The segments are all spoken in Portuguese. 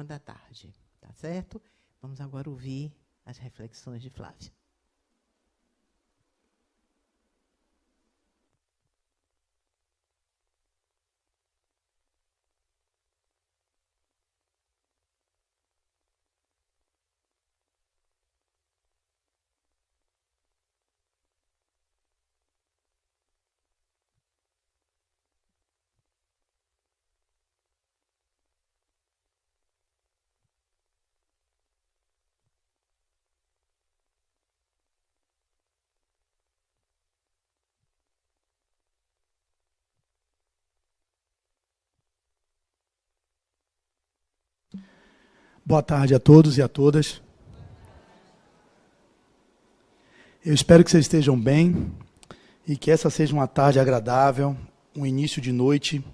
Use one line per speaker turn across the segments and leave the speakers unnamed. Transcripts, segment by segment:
1h, tá certo? Vamos agora ouvir as reflexões de Flávia.
Boa tarde a todos e a todas. Eu espero que vocês estejam bem e que essa seja uma tarde agradável, um início de noite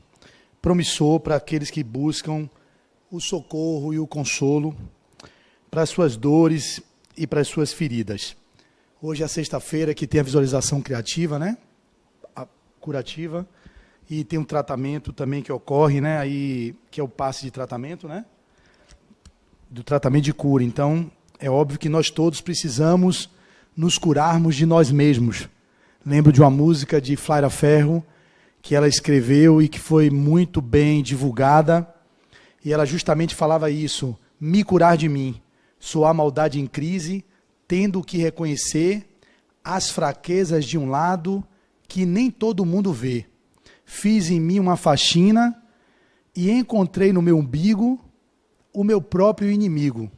promissor para aqueles que buscam o socorro e o consolo para as suas dores e para as suas feridas. Hoje é a sexta-feira que tem a visualização criativa, né? A curativa, e tem um tratamento também que ocorre, né? Aí, que é o passe de tratamento, né? Do tratamento de cura. Então, é óbvio que nós todos precisamos nos curarmos de nós mesmos. Lembro de uma música de Flaira Ferro, que ela escreveu e que foi muito bem divulgada, e ela justamente falava isso: me curar de mim, sou a maldade em crise, tendo que reconhecer as fraquezas de um lado que nem todo mundo vê. Fiz em mim uma faxina e encontrei no meu umbigo o meu próprio inimigo,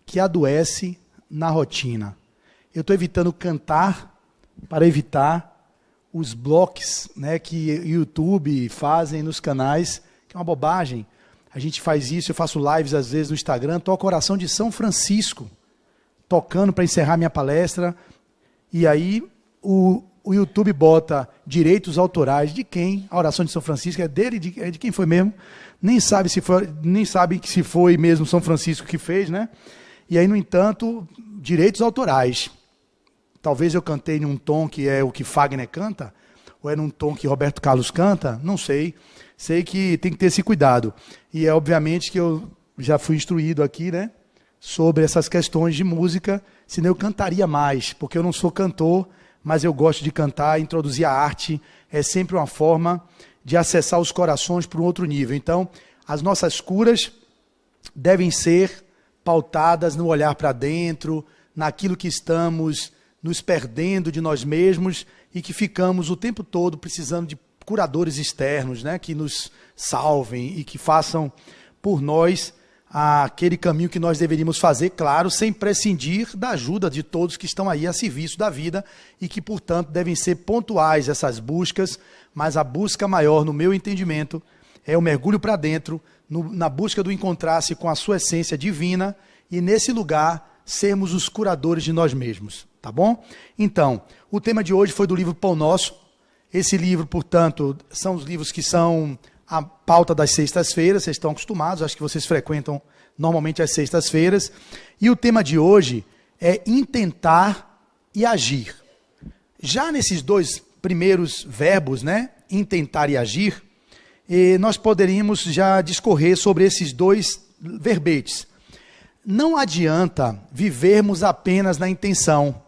que adoece na rotina. Eu estou evitando cantar para evitar os blocos, né, que o YouTube fazem nos canais, que é uma bobagem. A gente faz isso, eu faço lives às vezes no Instagram, toco a oração de São Francisco, tocando para encerrar minha palestra, e aí o YouTube bota direitos autorais de quem? A oração de São Francisco é dele, é de quem foi mesmo? Nem sabe se foi mesmo São Francisco que fez, né? E aí, no entanto, direitos autorais. Talvez eu cantei em um tom que é o que Fagner canta, ou é num tom que Roberto Carlos canta, não sei. Sei que tem que ter esse cuidado. E é obviamente que eu já fui instruído aqui, né, sobre essas questões de música, senão eu cantaria mais, porque eu não sou cantor, mas eu gosto de cantar, introduzir a arte, é sempre uma forma de acessar os corações para um outro nível. Então, as nossas curas devem ser pautadas no olhar para dentro, naquilo que estamos nos perdendo de nós mesmos e que ficamos o tempo todo precisando de curadores externos, né, que nos salvem e que façam por nós aquele caminho que nós deveríamos fazer, claro, sem prescindir da ajuda de todos que estão aí a serviço da vida e que, portanto, devem ser pontuais essas buscas, mas a busca maior, no meu entendimento, é o mergulho para dentro, na busca do encontrar-se com a sua essência divina e, nesse lugar, sermos os curadores de nós mesmos, tá bom? Então, o tema de hoje foi do livro Pão Nosso. Esse livro, portanto, são os livros que são a pauta das sextas-feiras, vocês estão acostumados, acho que vocês frequentam normalmente as sextas-feiras. E o tema de hoje é intentar e agir. Já nesses dois primeiros verbos, né, intentar e agir, nós poderíamos já discorrer sobre esses dois verbetes. Não adianta vivermos apenas na intenção.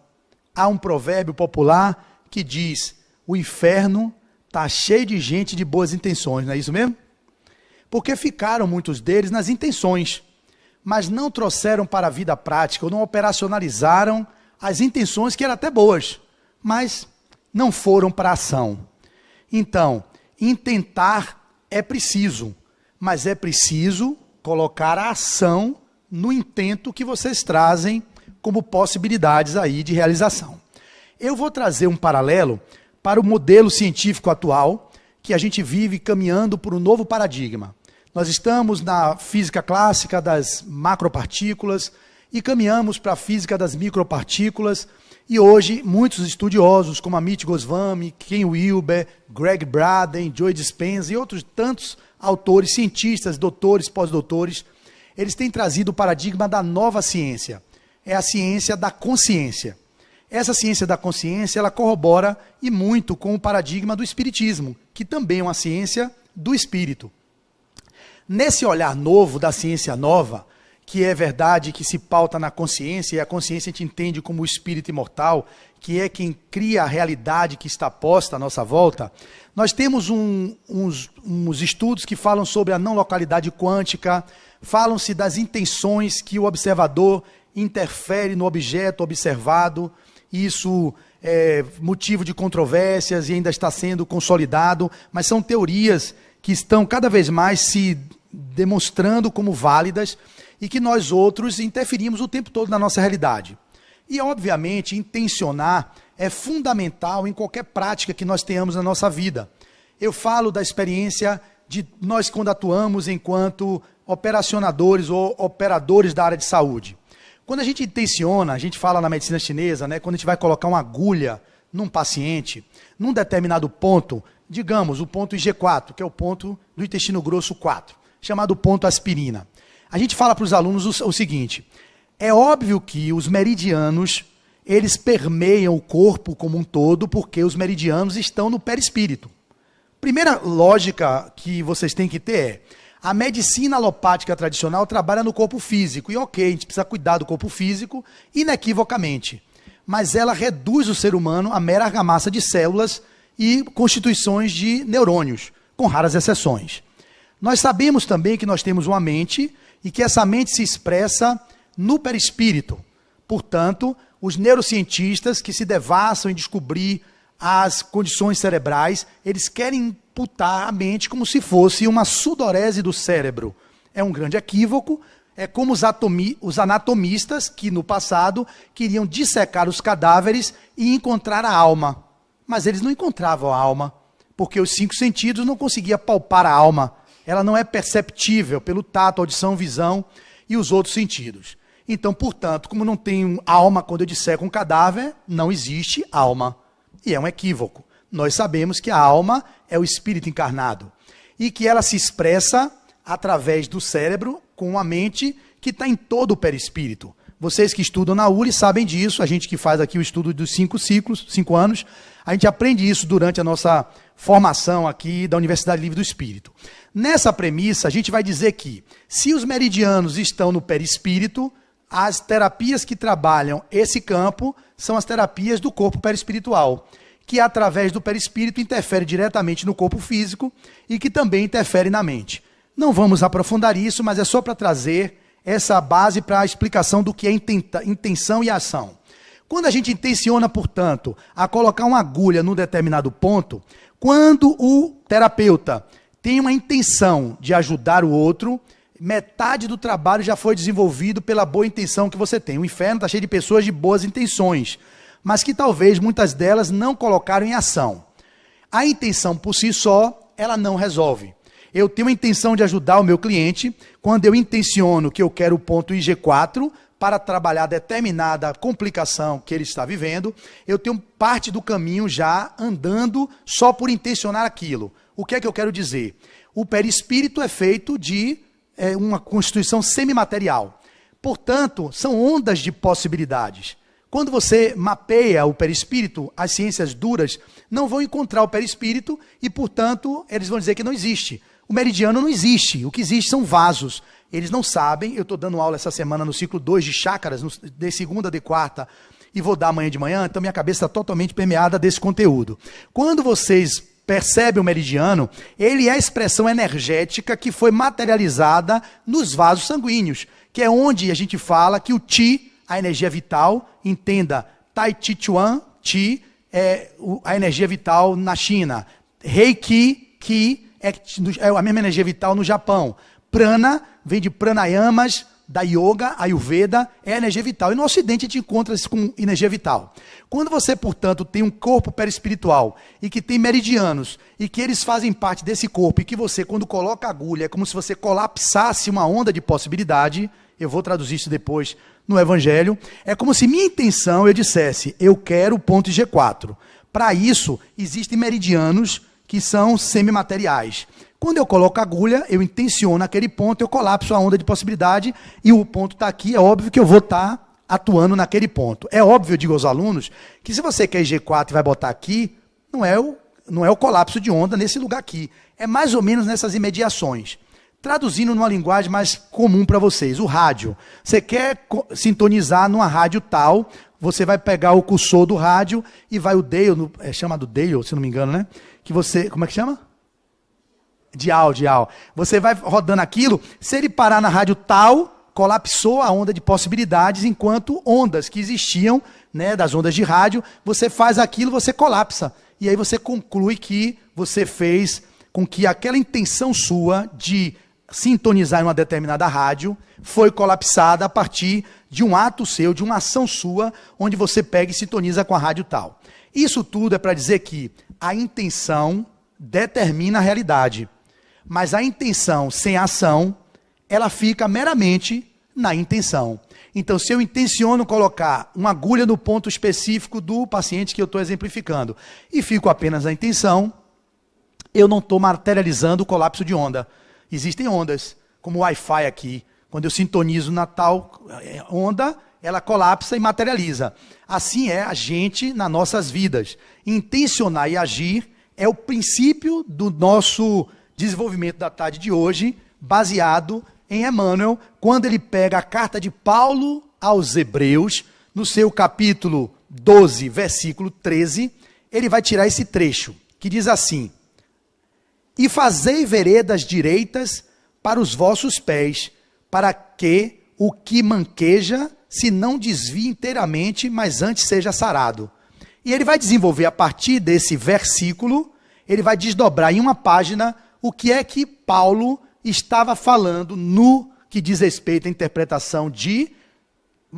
Há um provérbio popular que diz: o inferno está cheio de gente de boas intenções, não é isso mesmo? Porque ficaram muitos deles nas intenções, mas não trouxeram para a vida prática, ou não operacionalizaram as intenções que eram até boas, mas não foram para a ação. Então, intentar é preciso, mas é preciso colocar a ação no intento que vocês trazem como possibilidades aí de realização. Eu vou trazer um paralelo para o modelo científico atual, que a gente vive caminhando por um novo paradigma. Nós estamos na física clássica das macropartículas e caminhamos para a física das micropartículas, e hoje muitos estudiosos, como Amit Goswami, Ken Wilber, Greg Braden, Joe Dispenza e outros tantos autores, cientistas, doutores, pós-doutores, eles têm trazido o paradigma da nova ciência. É a ciência da consciência. Essa ciência da consciência, ela corrobora e muito com o paradigma do espiritismo, que também é uma ciência do espírito. Nesse olhar novo, da ciência nova, que é verdade, que se pauta na consciência, e a consciência a gente entende como o espírito imortal, que é quem cria a realidade que está posta à nossa volta, nós temos uns estudos que falam sobre a não localidade quântica, falam-se das intenções que o observador interfere no objeto observado. Isso é motivo de controvérsias e ainda está sendo consolidado, mas são teorias que estão cada vez mais se demonstrando como válidas e que nós outros interferimos o tempo todo na nossa realidade. E, obviamente, intencionar é fundamental em qualquer prática que nós tenhamos na nossa vida. Eu falo da experiência de nós quando atuamos enquanto operacionadores ou operadores da área de saúde. Quando a gente intenciona, a gente fala na medicina chinesa, né, quando a gente vai colocar uma agulha num paciente, num determinado ponto, digamos, o ponto IG4, que é o ponto do intestino grosso 4, chamado ponto aspirina. A gente fala para os alunos o seguinte: é óbvio que os meridianos, eles permeiam o corpo como um todo, porque os meridianos estão no perispírito. Primeira lógica que vocês têm que ter é: a medicina alopática tradicional trabalha no corpo físico, e ok, a gente precisa cuidar do corpo físico, inequivocamente. Mas ela reduz o ser humano a mera argamassa de células e constituições de neurônios, com raras exceções. Nós sabemos também que nós temos uma mente, e que essa mente se expressa no perispírito. Portanto, os neurocientistas que se devassam em descobrir as condições cerebrais, eles querem imputar a mente como se fosse uma sudorese do cérebro. É um grande equívoco, é como os anatomistas que no passado queriam dissecar os cadáveres e encontrar a alma. Mas eles não encontravam a alma, porque os 5 sentidos não conseguiam palpar a alma. Ela não é perceptível pelo tato, audição, visão e os outros sentidos. Então, portanto, como não tem alma quando eu disseco um cadáver, não existe alma. E é um equívoco. Nós sabemos que a alma é o espírito encarnado e que ela se expressa através do cérebro com a mente que está em todo o perispírito. Vocês que estudam na URI sabem disso, a gente que faz aqui o estudo dos 5 ciclos, 5 anos, a gente aprende isso durante a nossa formação aqui da Universidade Livre do Espírito. Nessa premissa, a gente vai dizer que, se os meridianos estão no perispírito, as terapias que trabalham esse campo são as terapias do corpo perispiritual, que através do perispírito interfere diretamente no corpo físico e que também interfere na mente. Não vamos aprofundar isso, mas é só para trazer essa base para a explicação do que é intenção e ação. Quando a gente intenciona, portanto, a colocar uma agulha num determinado ponto, quando o terapeuta tem uma intenção de ajudar o outro, metade do trabalho já foi desenvolvido pela boa intenção que você tem. O inferno está cheio de pessoas de boas intenções, mas que talvez muitas delas não colocaram em ação. A intenção por si só, ela não resolve. Eu tenho a intenção de ajudar o meu cliente, quando eu intenciono que eu quero o ponto IG4 para trabalhar determinada complicação que ele está vivendo, eu tenho parte do caminho já andando só por intencionar aquilo. O que é que eu quero dizer? O perispírito é feito de uma constituição semimaterial. Portanto, são ondas de possibilidades. Quando você mapeia o perispírito, as ciências duras não vão encontrar o perispírito e, portanto, eles vão dizer que não existe. O meridiano não existe. O que existe são vasos. Eles não sabem. Eu estou dando aula essa semana no ciclo 2 de chácaras, de segunda, de quarta, e vou dar amanhã de manhã, então minha cabeça está totalmente permeada desse conteúdo. Quando vocês percebem o meridiano, ele é a expressão energética que foi materializada nos vasos sanguíneos, que é onde a gente fala que o Qi, a energia vital, entenda, Tai Chi Chuan, Qi é a energia vital na China, Reiki, Ki, é a mesma energia vital no Japão, Prana vem de pranayamas, da yoga, Ayurveda, é a energia vital. E no Ocidente a gente encontra isso com energia vital. Quando você, portanto, tem um corpo perispiritual e que tem meridianos e que eles fazem parte desse corpo e que você, quando coloca a agulha, é como se você colapsasse uma onda de possibilidade, eu vou traduzir isso depois no Evangelho, é como se minha intenção eu dissesse, eu quero o ponto G4. Para isso, existem meridianos que são semimateriais. Quando eu coloco a agulha, eu intenciono aquele ponto, eu colapso a onda de possibilidade e o ponto está aqui, é óbvio que eu vou estar atuando naquele ponto. É óbvio, eu digo aos alunos, que se você quer G4 e vai botar aqui, não é o colapso de onda nesse lugar aqui. É mais ou menos nessas imediações. Traduzindo numa linguagem mais comum para vocês, o rádio. Você quer sintonizar numa rádio tal, você vai pegar o cursor do rádio e vai o dial, é chamado dial, se não me engano, né? Que você, como é que chama? Dial. Você vai rodando aquilo, se ele parar na rádio tal, colapsou a onda de possibilidades, enquanto ondas que existiam, né, das ondas de rádio, você faz aquilo, você colapsa. E aí você conclui que você fez com que aquela intenção sua de sintonizar em uma determinada rádio foi colapsada a partir de um ato seu, de uma ação sua, onde você pega e sintoniza com a rádio tal. Isso tudo é para dizer que a intenção determina a realidade. Mas a intenção sem ação, ela fica meramente na intenção. Então, se eu intenciono colocar uma agulha no ponto específico do paciente que eu estou exemplificando e fico apenas na intenção, eu não estou materializando o colapso de onda. Existem ondas, como o Wi-Fi aqui. Quando eu sintonizo na tal onda, ela colapsa e materializa. Assim é a gente nas nossas vidas. Intencionar e agir é o princípio do nosso desenvolvimento da tarde de hoje, baseado em Emmanuel, quando ele pega a carta de Paulo aos Hebreus, no seu capítulo 12, versículo 13, ele vai tirar esse trecho, que diz assim: e fazei veredas direitas para os vossos pés, para que o que manqueja se não desvie inteiramente, mas antes seja sarado. E ele vai desenvolver a partir desse versículo, ele vai desdobrar em uma página o que é que Paulo estava falando no que diz respeito à interpretação de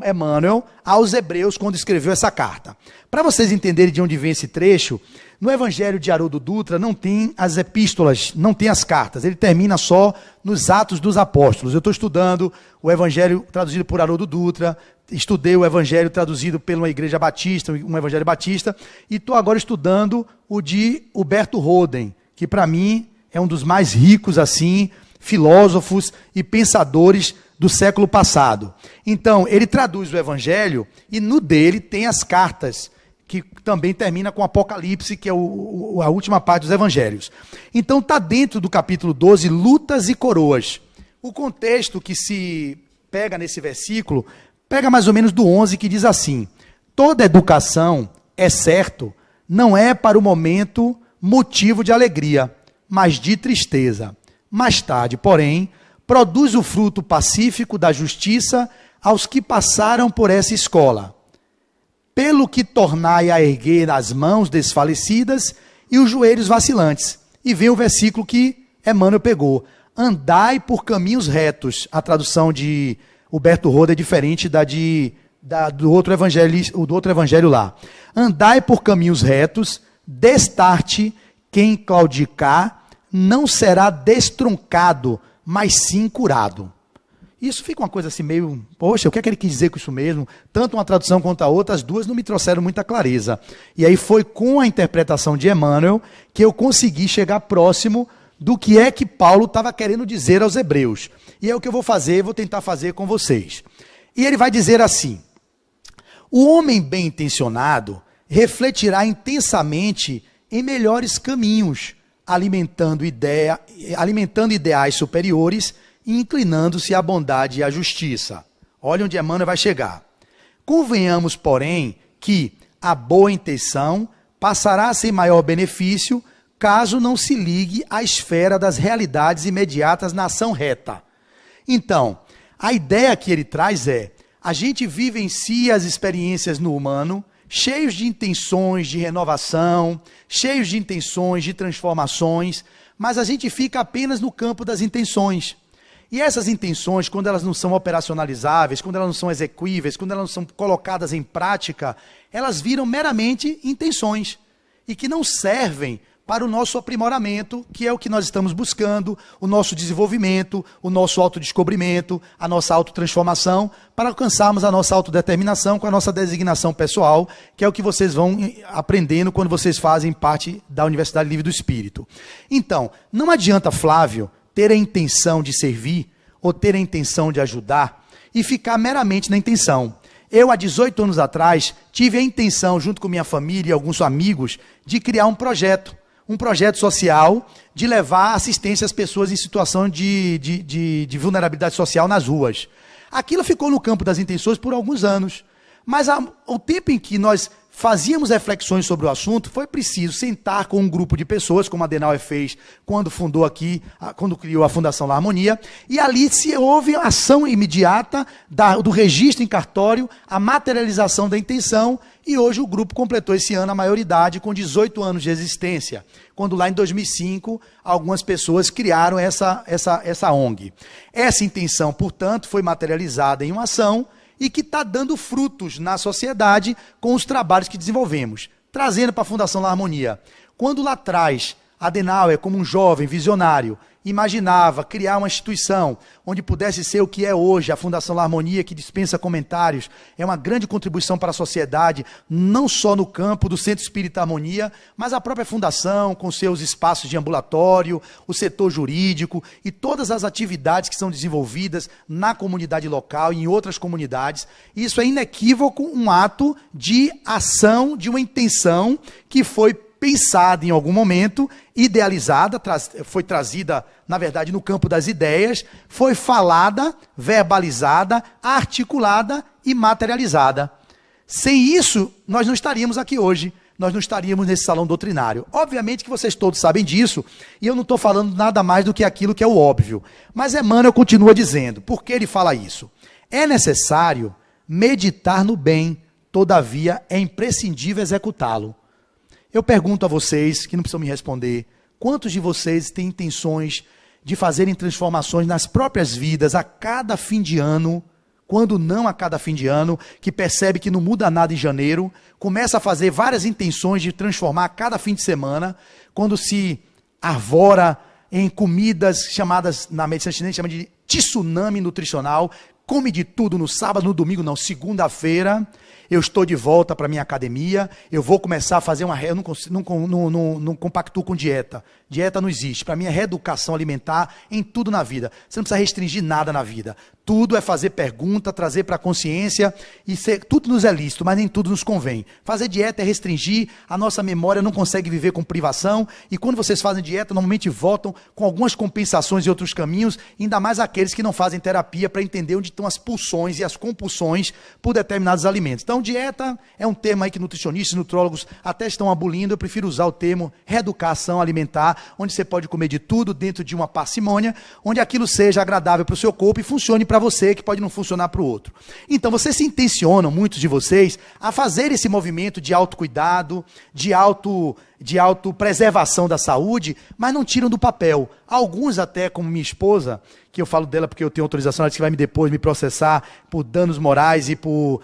Emmanuel aos Hebreus quando escreveu essa carta. Para vocês entenderem de onde vem esse trecho, no Evangelho de Haroldo Dutra não tem as epístolas, não tem as cartas, ele termina só nos Atos dos Apóstolos. Eu estou estudando o Evangelho traduzido por Haroldo Dutra, estudei o Evangelho traduzido pela Igreja Batista, um Evangelho Batista, e estou agora estudando o de Huberto Roden, que para mim é um dos mais ricos assim, filósofos e pensadores do século passado. Então, ele traduz o Evangelho e no dele tem as cartas, que também termina com Apocalipse, que é a última parte dos Evangelhos. Então, está dentro do capítulo 12, lutas e coroas. O contexto que se pega nesse versículo, pega mais ou menos do 11, que diz assim: toda educação, é certo, não é para o momento motivo de alegria, mas de tristeza. Mais tarde, porém, produz o fruto pacífico da justiça aos que passaram por essa escola. Pelo que tornai a erguer as mãos desfalecidas e os joelhos vacilantes. E vem o versículo que Emmanuel pegou. Andai por caminhos retos. A tradução de Huberto Roda é diferente do outro evangelho lá. Andai por caminhos retos, destarte quem claudicar, não será destroncado, mas sim curado. Isso fica uma coisa assim meio, poxa, o que é que ele quis dizer com isso mesmo? Tanto uma tradução quanto a outra, as duas não me trouxeram muita clareza. E aí foi com a interpretação de Emmanuel que eu consegui chegar próximo do que é que Paulo estava querendo dizer aos Hebreus. E é o que eu vou fazer, vou tentar fazer com vocês. E ele vai dizer assim: o homem bem intencionado refletirá intensamente em melhores caminhos, alimentando ideais superiores e inclinando-se à bondade e à justiça. Olha onde Emmanuel vai chegar. Convenhamos, porém, que a boa intenção passará a ser maior benefício caso não se ligue à esfera das realidades imediatas na ação reta. Então, a ideia que ele traz é: a gente vivencia as experiências no humano, cheios de intenções de renovação, cheios de intenções de transformações, mas a gente fica apenas no campo das intenções. E essas intenções, quando elas não são operacionalizáveis, quando elas não são execuíveis, quando elas não são colocadas em prática, elas viram meramente intenções e que não servem para o nosso aprimoramento, que é o que nós estamos buscando, o nosso desenvolvimento, o nosso autodescobrimento, a nossa autotransformação, para alcançarmos a nossa autodeterminação com a nossa designação pessoal, que é o que vocês vão aprendendo quando vocês fazem parte da Universidade Livre do Espírito. Então, não adianta, Flávio, ter a intenção de servir ou ter a intenção de ajudar e ficar meramente na intenção. Eu, há 18 anos atrás, tive a intenção, junto com minha família e alguns amigos, de criar um projeto um projeto social de levar assistência às pessoas em situação de vulnerabilidade social nas ruas. Aquilo ficou no campo das intenções por alguns anos. Mas ao tempo em que nós fazíamos reflexões sobre o assunto, foi preciso sentar com um grupo de pessoas, como a Adenauer fez quando fundou aqui, quando criou a Fundação La Harmonia, e ali houve ação imediata do registro em cartório, a materialização da intenção, e hoje o grupo completou esse ano a maioridade com 18 anos de existência, quando lá em 2005 algumas pessoas criaram essa ONG. Essa intenção, portanto, foi materializada em uma ação e que está dando frutos na sociedade com os trabalhos que desenvolvemos. Trazendo para a Fundação La Harmonia. Quando lá atrás, Adenauer, como um jovem visionário, imaginava criar uma instituição onde pudesse ser o que é hoje, a Fundação La Harmonia, que dispensa comentários, é uma grande contribuição para a sociedade, não só no campo do Centro Espírita Harmonia, mas a própria Fundação, com seus espaços de ambulatório, o setor jurídico e todas as atividades que são desenvolvidas na comunidade local e em outras comunidades. Isso é inequívoco um ato de ação, de uma intenção que foi pensada em algum momento, idealizada, foi trazida, na verdade, no campo das ideias, foi falada, verbalizada, articulada e materializada. Sem isso, nós não estaríamos aqui hoje, nós não estaríamos nesse salão doutrinário. Obviamente que vocês todos sabem disso, e eu não estou falando nada mais do que aquilo que é o óbvio. Mas Emmanuel continua dizendo, por que ele fala isso? É necessário meditar no bem, todavia é imprescindível executá-lo. Eu pergunto a vocês, que não precisam me responder, quantos de vocês têm intenções de fazerem transformações nas próprias vidas a cada fim de ano, quando não a cada fim de ano, que percebe que não muda nada em janeiro, começa a fazer várias intenções de transformar a cada fim de semana, quando se arvora em comidas chamadas, na medicina chinesa, chama de tsunami nutricional, come de tudo no sábado, no domingo não, segunda-feira, eu estou de volta para a minha academia, eu vou começar a fazer eu não compactuo com dieta. Dieta não existe. Para mim é reeducação alimentar em tudo na vida. Você não precisa restringir nada na vida. Tudo é fazer pergunta, trazer para a consciência, e tudo nos é lícito, mas nem tudo nos convém. Fazer dieta é restringir, a nossa memória não consegue viver com privação, e quando vocês fazem dieta, normalmente voltam com algumas compensações e outros caminhos, ainda mais aqueles que não fazem terapia para entender onde estão as pulsões e as compulsões por determinados alimentos. Então, dieta é um termo aí que nutricionistas e nutrólogos até estão abolindo. Eu prefiro usar o termo reeducação alimentar, onde você pode comer de tudo dentro de uma parcimônia, onde aquilo seja agradável para o seu corpo e funcione para você, que pode não funcionar para o outro. Então, vocês se intencionam, muitos de vocês, a fazer esse movimento de autocuidado, de autopreservação da saúde, mas não tiram do papel. Alguns até, como minha esposa, que eu falo dela porque eu tenho autorização, ela disse que vai depois me processar por danos morais e por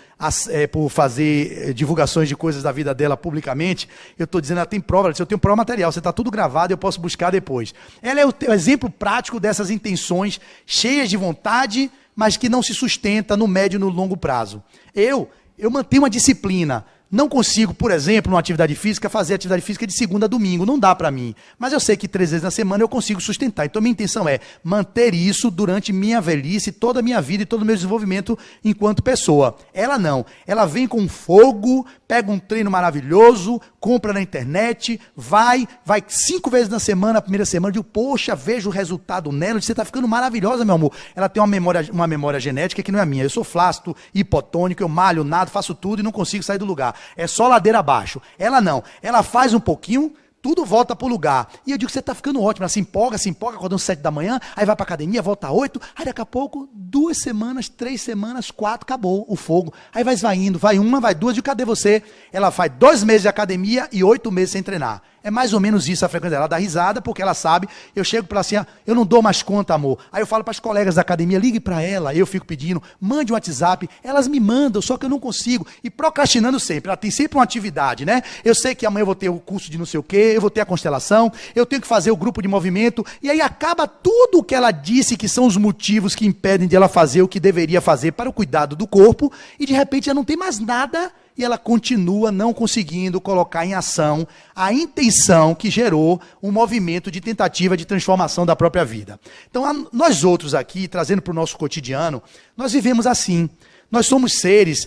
fazer divulgações de coisas da vida dela publicamente. Eu estou dizendo, ela tem prova, ela disse, eu tenho prova material, você está tudo gravado, eu posso buscar depois. Ela é o exemplo prático dessas intenções cheias de vontade, mas que não se sustenta no médio e no longo prazo. Eu mantenho uma disciplina. Não consigo, por exemplo, numa atividade física, fazer atividade física de segunda a domingo. Não dá para mim. Mas eu sei que 3 vezes na semana eu consigo sustentar. Então, minha intenção é manter isso durante minha velhice, toda a minha vida e todo o meu desenvolvimento enquanto pessoa. Ela não. Ela vem com fogo, pega um treino maravilhoso, compra na internet, vai 5 vezes na semana, a primeira semana, eu digo, poxa, vejo o resultado nela, você está ficando maravilhosa, meu amor. Ela tem uma memória genética que não é a minha. Eu sou flácido, hipotônico, eu malho, nado, faço tudo e não consigo sair do lugar. É só ladeira abaixo. Ela não. Ela faz um pouquinho, tudo volta para o lugar. E eu digo, você está ficando ótimo. Ela se empolga, acordando às 7 da manhã, aí vai para a academia, volta às 8, aí daqui a pouco, 2 semanas, 3 semanas, 4, acabou o fogo. Aí vai esvaindo, vai uma, vai duas, e cadê você? Ela faz 2 meses de academia e 8 meses sem treinar. É mais ou menos isso a frequência dela. Ela dá risada porque ela sabe, eu chego para ela assim, eu não dou mais conta, amor. Aí eu falo para as colegas da academia, ligue para ela, eu fico pedindo, mande um WhatsApp, elas me mandam, só que eu não consigo. E procrastinando sempre, ela tem sempre uma atividade, né? Eu sei que amanhã eu vou ter o curso de não sei o quê, eu vou ter a constelação, eu tenho que fazer o grupo de movimento, e aí acaba tudo o que ela disse que são os motivos que impedem de ela fazer o que deveria fazer para o cuidado do corpo, e de repente já não tem mais nada, e ela continua não conseguindo colocar em ação a intenção que gerou um movimento de tentativa de transformação da própria vida. Então, nós outros aqui, trazendo para o nosso cotidiano, nós vivemos assim. Nós somos seres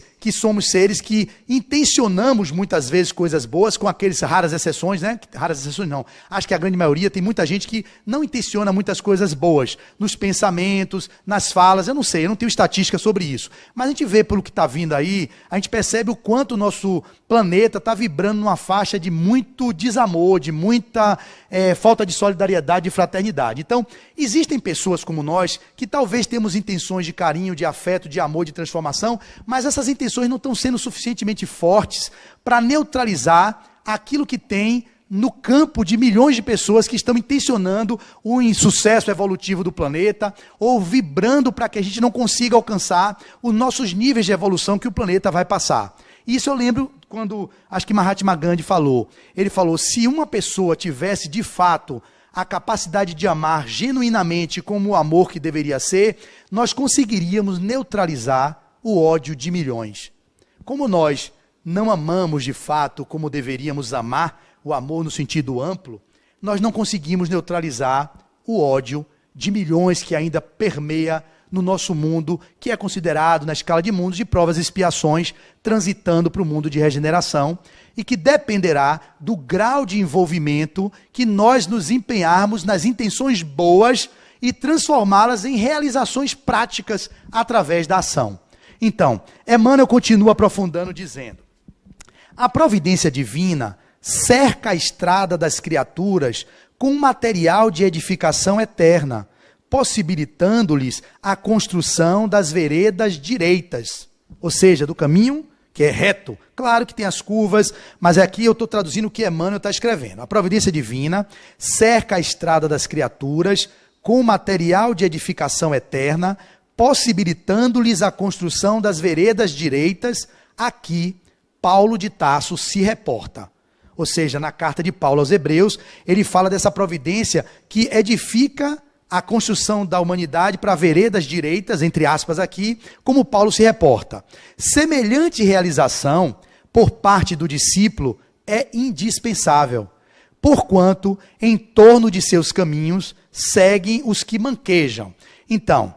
que intencionamos muitas vezes coisas boas, com aqueles raras exceções, né? Raras exceções não. Acho que a grande maioria tem muita gente que não intenciona muitas coisas boas nos pensamentos, nas falas. Eu não sei, eu não tenho estatística sobre isso. Mas a gente vê pelo que está vindo aí, a gente percebe o quanto o nosso planeta está vibrando numa faixa de muito desamor, de muita falta de solidariedade e fraternidade. Então, existem pessoas como nós que talvez temos intenções de carinho, de afeto, de amor, de transformação, mas essas intenções não estão sendo suficientemente fortes para neutralizar aquilo que tem no campo de milhões de pessoas que estão intencionando o insucesso evolutivo do planeta ou vibrando para que a gente não consiga alcançar os nossos níveis de evolução que o planeta vai passar. Isso eu lembro quando, acho que Mahatma Gandhi falou. Ele falou, se uma pessoa tivesse de fato a capacidade de amar genuinamente como o amor que deveria ser, nós conseguiríamos neutralizar o ódio de milhões. Como nós não amamos de fato como deveríamos amar, o amor no sentido amplo, nós não conseguimos neutralizar o ódio de milhões que ainda permeia no nosso mundo, que é considerado na escala de mundos de provas e expiações, transitando para o mundo de regeneração, e que dependerá do grau de envolvimento que nós nos empenharmos nas intenções boas e transformá-las em realizações práticas através da ação. Então, Emmanuel continua aprofundando dizendo, a providência divina cerca a estrada das criaturas com um material de edificação eterna, possibilitando-lhes a construção das veredas direitas, ou seja, do caminho que é reto. Claro que tem as curvas, mas aqui eu estou traduzindo o que Emmanuel está escrevendo. A providência divina cerca a estrada das criaturas com um material de edificação eterna, possibilitando-lhes a construção das veredas direitas. Aqui, Paulo de Tarso se reporta. Ou seja, na carta de Paulo aos Hebreus, ele fala dessa providência que edifica a construção da humanidade para veredas direitas, entre aspas aqui, como Paulo se reporta. Semelhante realização, por parte do discípulo, é indispensável, porquanto, em torno de seus caminhos, seguem os que manquejam. Então,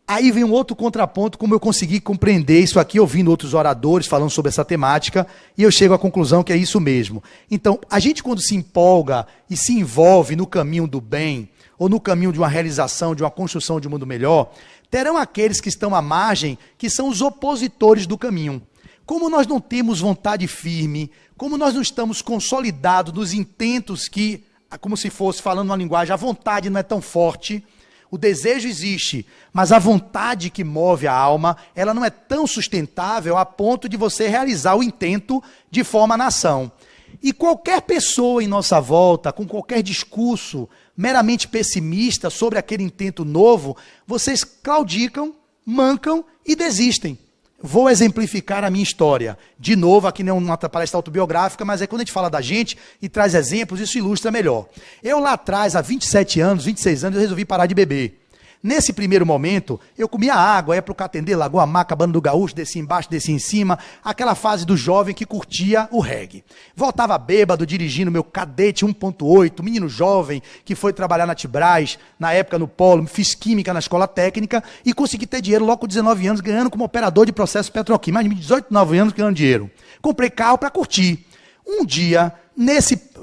aí vem um outro contraponto, como eu consegui compreender isso aqui, ouvindo outros oradores falando sobre essa temática, e eu chego à conclusão que é isso mesmo. Então, a gente quando se empolga e se envolve no caminho do bem, ou no caminho de uma realização, de uma construção de um mundo melhor, terão aqueles que estão à margem, que são os opositores do caminho. Como nós não temos vontade firme, como nós não estamos consolidados nos intentos que, como se fosse falando uma linguagem, a vontade não é tão forte, o desejo existe, mas a vontade que move a alma, ela não é tão sustentável a ponto de você realizar o intento de forma na ação. E qualquer pessoa em nossa volta, com qualquer discurso meramente pessimista sobre aquele intento novo, vocês claudicam, mancam e desistem. Vou exemplificar a minha história. De novo, aqui não é uma palestra autobiográfica, mas é quando a gente fala da gente e traz exemplos, isso ilustra melhor. Eu lá atrás, há 27 anos, 26 anos, eu resolvi parar de beber. Nesse primeiro momento, eu comia água, ia para o Catendê, Lagoa Má, Cabana do Gaúcho, descia embaixo, descia em cima, aquela fase do jovem que curtia o reggae. Voltava bêbado, dirigindo meu Cadete 1.8, menino jovem, que foi trabalhar na Tibraz, na época no Polo, fiz química na escola técnica e consegui ter dinheiro logo com 19 anos, ganhando como operador de processo petroquímico, mais de 18, 19 anos ganhando dinheiro. Comprei carro para curtir. Um dia,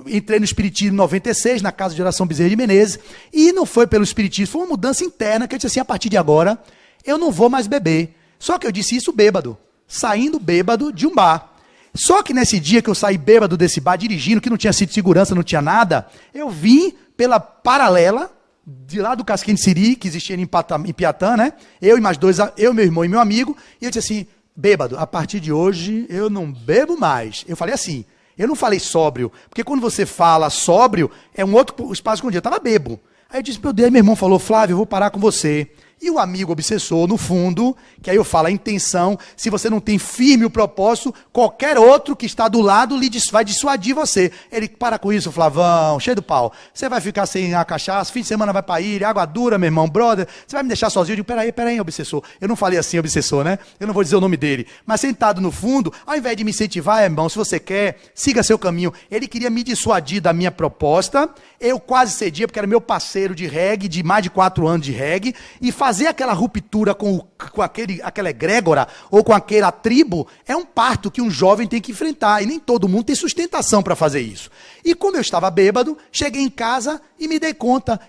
entrei no Espiritismo em 96, na casa de Oração Bezerra de Menezes, e não foi pelo Espiritismo, foi uma mudança interna, que eu disse assim, a partir de agora, eu não vou mais beber. Só que eu disse isso bêbado, saindo bêbado de um bar. Só que nesse dia que eu saí bêbado desse bar, dirigindo, que não tinha sido de segurança, não tinha nada, eu vim pela paralela, de lá do Casquinho de Siri, que existia em Piatã, né? Eu e mais dois, eu, meu irmão e meu amigo, e eu disse assim, bêbado, a partir de hoje eu não bebo mais. Eu falei assim, eu não falei sóbrio, porque quando você fala sóbrio, é um outro espaço que um dia eu estava bebo. Aí eu disse, meu Deus, meu irmão falou, Flávio, eu vou parar com você. E o amigo obsessor, no fundo, que aí eu falo a intenção, se você não tem firme o propósito, qualquer outro que está do lado vai dissuadir você. Ele, para com isso, Flavão, cheio do pau. Você vai ficar sem a cachaça, fim de semana vai para ilha, água dura, meu irmão, brother. Você vai me deixar sozinho? Eu digo, peraí, obsessor. Eu não falei assim, obsessor, né? Eu não vou dizer o nome dele. Mas sentado no fundo, ao invés de me incentivar, irmão, se você quer, siga seu caminho. Ele queria me dissuadir da minha proposta. Eu quase cedia, porque era meu parceiro de reggae, de mais de 4 anos de reggae, e fazia fazer aquela ruptura com aquela egrégora ou com aquela tribo é um parto que um jovem tem que enfrentar. E nem todo mundo tem sustentação para fazer isso. E como eu estava bêbado, cheguei em casa e me dei conta.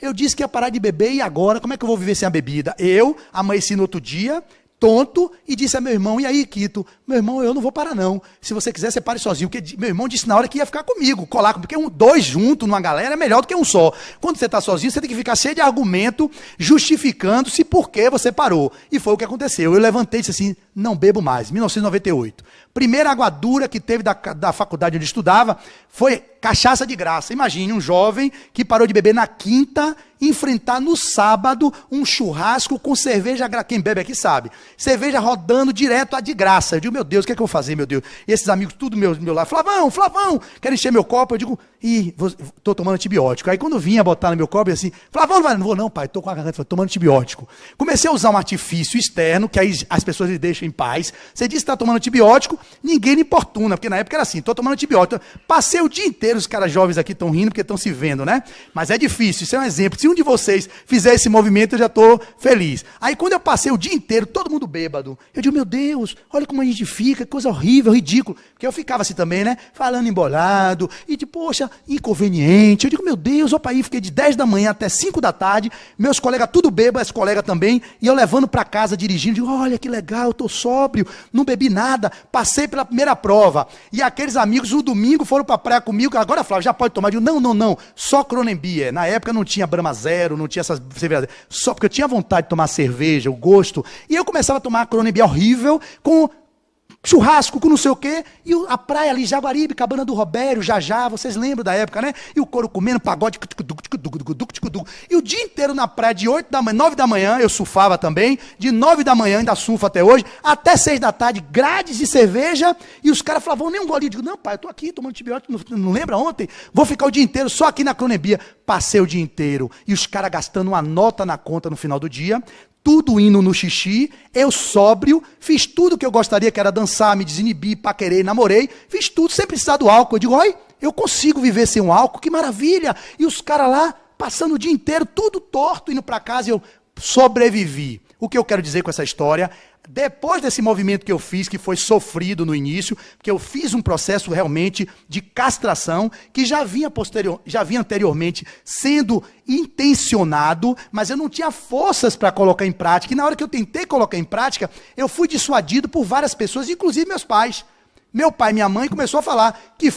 Eu disse que ia parar de beber e agora? Como é que eu vou viver sem a bebida? Eu amanheci no outro dia, tonto, e disse a meu irmão, e aí, Quito? Meu irmão, eu não vou parar não. Se você quiser, você pare sozinho. Porque meu irmão disse na hora que ia ficar comigo, colar, porque dois juntos numa galera é melhor do que um só. Quando você está sozinho, você tem que ficar cheio de argumento, justificando-se por que você parou. E foi o que aconteceu. Eu levantei e disse assim, não bebo mais. 1998. Primeira água dura que teve da faculdade onde eu estudava foi cachaça de graça. Imagine um jovem que parou de beber na quinta, enfrentar no sábado um churrasco com cerveja, quem bebe aqui sabe, cerveja rodando direto a de graça. Eu digo, meu Deus, o que é que eu vou fazer, meu Deus? E esses amigos, tudo meu lado, Flavão, querem encher meu copo. Eu digo, estou tomando antibiótico. Aí quando vinha botar no meu copo, eu assim, Flavão, não vou não, pai, estou com a garganta, tomando antibiótico. Comecei a usar um artifício externo, que aí as pessoas lhe deixam em paz. Você disse que está tomando antibiótico, ninguém lhe importuna, porque na época era assim, estou tomando antibiótico. Passei o dia inteiro, os caras jovens aqui estão rindo, porque estão se vendo, né? Mas é difícil, isso é um exemplo. Se um de vocês fizer esse movimento, eu já estou feliz. Aí quando eu passei o dia inteiro, todo mundo bêbado, eu digo, meu Deus, olha como a gente fica, que coisa horrível, ridículo. Porque eu ficava assim também, né? Falando embolado, e de, poxa, inconveniente. Eu digo, meu Deus, opa, aí fiquei de 10 da manhã até 5 da tarde, meus colegas tudo bêbados, as colegas também, e eu levando para casa, dirigindo, digo, olha que legal, eu estou sóbrio, não bebi nada, passei pela primeira prova. E aqueles amigos, no domingo, foram para a praia comigo, agora, Flávio, já pode tomar. Eu digo, não, só Kronenbier. Na época não tinha Brahma Zero, não tinha essas cervejas, só porque eu tinha vontade de tomar cerveja, o gosto, e eu começava a tomar Kronenbier horrível, com churrasco, com não sei o quê, e a praia ali, Jaguaribe, Cabana do Robério, Jajá, vocês lembram da época, né? E o couro comendo, pagode, e o dia inteiro na praia, de 9 da manhã, eu surfava também, de 9 da manhã, ainda surfo até hoje, até 6 da tarde, grades de cerveja, e os caras falavam, nem um golinho, eu digo, não pai, eu tô aqui tomando antibiótico, não lembra ontem? Vou ficar o dia inteiro só aqui na Kronenbier. Passei o dia inteiro, e os caras gastando uma nota na conta no final do dia, tudo indo no xixi, eu sóbrio, fiz tudo que eu gostaria, que era dançar, me desinibir, paquerei, namorei, fiz tudo sem precisar do álcool. Eu digo, oi, eu consigo viver sem um álcool, que maravilha. E os caras lá, passando o dia inteiro, tudo torto, indo para casa, e eu sobrevivi. O que eu quero dizer com essa história? Depois desse movimento que eu fiz, que foi sofrido no início, porque eu fiz um processo realmente de castração, que já vinha anteriormente sendo intencionado, mas eu não tinha forças para colocar em prática. E na hora que eu tentei colocar em prática, eu fui dissuadido por várias pessoas, inclusive meus pais. Meu pai e minha mãe começou a falar que